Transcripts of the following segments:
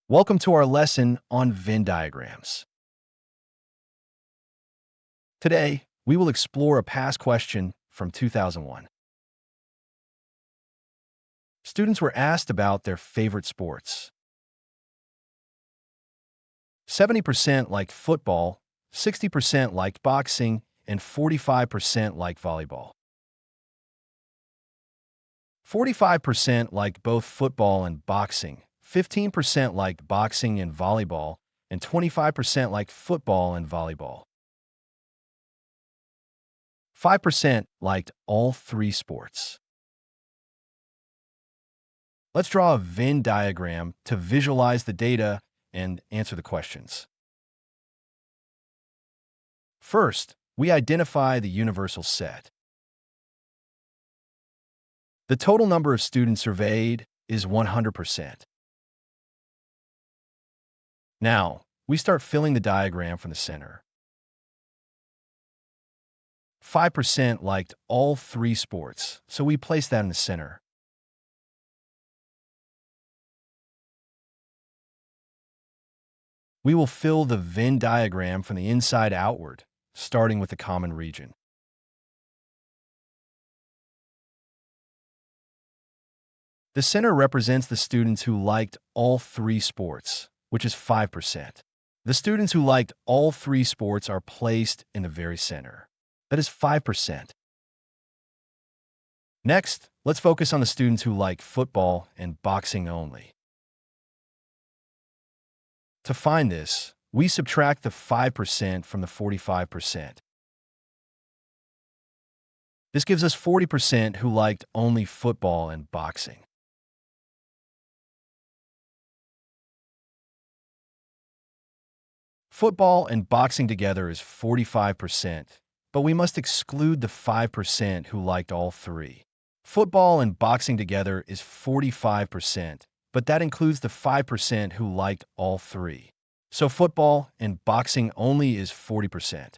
Welcome to our lesson on Venn diagrams. Today, we will explore a past question from 2001. Students were asked about their favorite sports. 70% liked football, 60% liked boxing, and 45% liked volleyball. 45% liked both football and boxing, 15% liked boxing and volleyball, and 25% liked football and volleyball. 5% liked all three sports. Let's draw a Venn diagram to visualize the data and answer the questions. First, we identify the universal set. The total number of students surveyed is 100%. Now, we start filling the diagram from the center. 5% liked all three sports, so we place that in the center. We will fill the Venn diagram from the inside outward, starting with the common region. The center represents the students who liked all three sports, which is 5%. The students who liked all three sports are placed in the very center. That is 5%. Next, let's focus on the students who like football and boxing only. To find this, we subtract the 5% from the 45%. This gives us 40% who liked only football and boxing. Football and boxing together is 45%, but we must exclude the 5% who liked all three. Football and boxing together is 45%, but that includes the 5% who liked all three. So football and boxing only is 40%.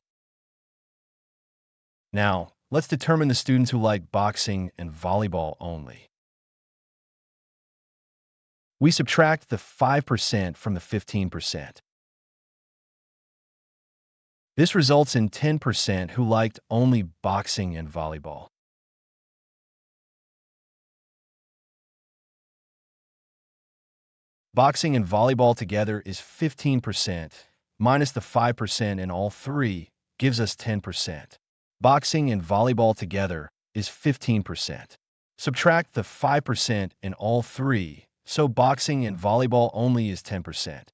Now, let's determine the students who like boxing and volleyball only. We subtract the 5% from the 15%. This results in 10% who liked only boxing and volleyball. Boxing and volleyball together is 15%, minus the 5% in all three gives us 10%. Boxing and volleyball together is 15%. Subtract the 5% in all three, so boxing and volleyball only is 10%.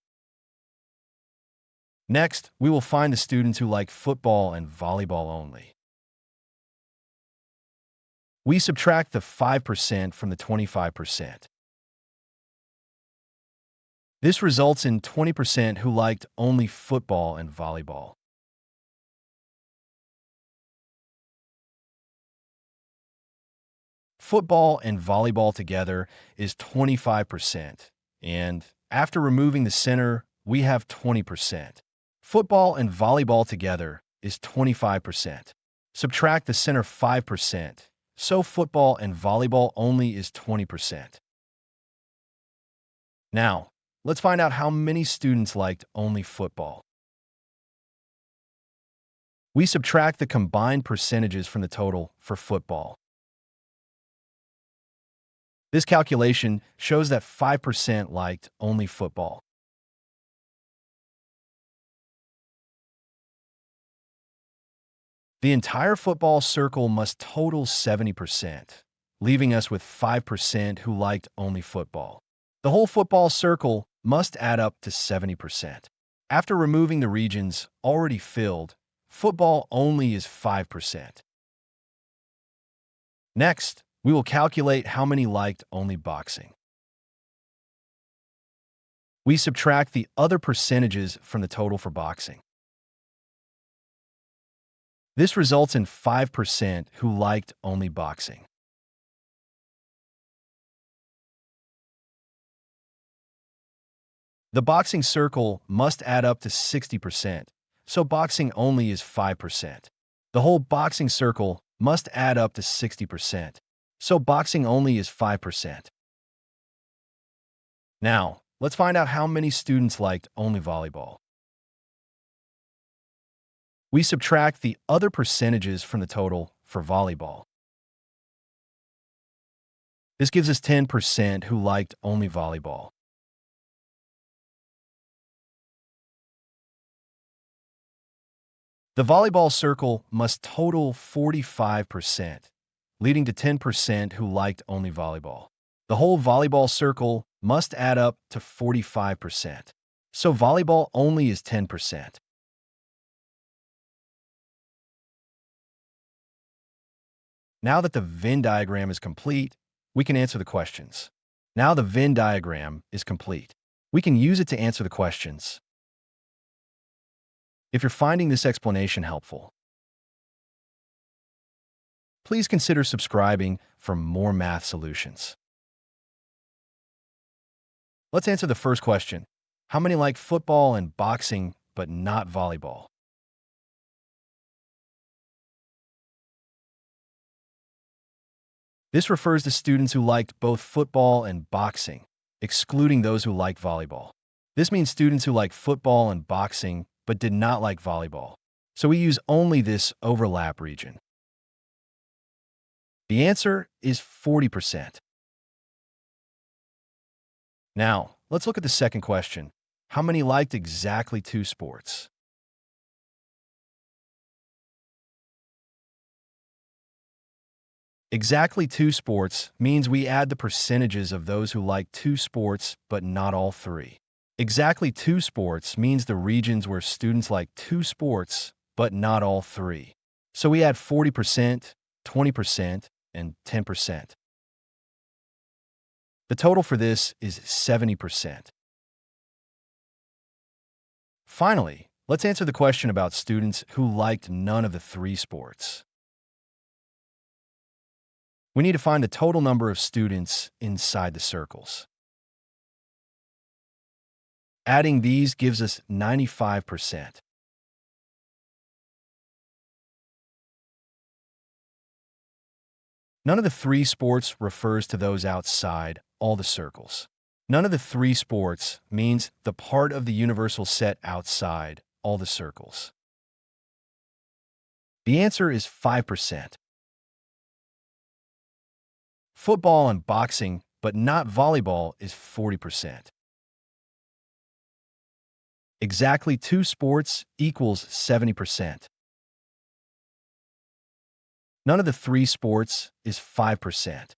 Next, we will find the students who like football and volleyball only. We subtract the 5% from the 25%. This results in 20% who liked only football and volleyball. Football and volleyball together is 25%, and after removing the center, we have 20%. Football and volleyball together is 25%. Subtract the center 5%, so football and volleyball only is 20%. Now, let's find out how many students liked only football. We subtract the combined percentages from the total for football. This calculation shows that 5% liked only football. The entire football circle must total 70%, leaving us with 5% who liked only football. The whole football circle must add up to 70%. After removing the regions already filled, football only is 5%. Next, we will calculate how many liked only boxing. We subtract the other percentages from the total for boxing. This results in 5% who liked only boxing. The boxing circle must add up to 60%, so boxing only is 5%. The whole boxing circle must add up to 60%, so boxing only is 5%. Now, let's find out how many students liked only volleyball. We subtract the other percentages from the total for volleyball. This gives us 10% who liked only volleyball. The volleyball circle must total 45%, leading to 10% who liked only volleyball. The whole volleyball circle must add up to 45%. So volleyball only is 10%. Now that the Venn diagram is complete, we can answer the questions. Now the Venn diagram is complete. We can use it to answer the questions. If you're finding this explanation helpful, please consider subscribing for more math solutions. Let's answer the first question. How many like football and boxing but not volleyball? This refers to students who liked both football and boxing, excluding those who like volleyball. This means students who like football and boxing but did not like volleyball. So we use only this overlap region. The answer is 40%. Now, let's look at the second question. How many liked exactly two sports? Exactly two sports means we add the percentages of those who like two sports but not all three. Exactly two sports means the regions where students like two sports but not all three. So we add 40%, 20%, and 10%. The total for this is 70%. Finally, let's answer the question about students who liked none of the three sports. We need to find the total number of students inside the circles. Adding these gives us 95%. None of the three sports refers to those outside all the circles. None of the three sports means the part of the universal set outside all the circles. The answer is 5%. Football and boxing, but not volleyball, is 40%. Exactly two sports equals 70%. None of the three sports is 5%.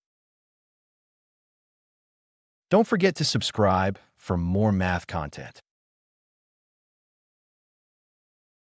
Don't forget to subscribe for more math content.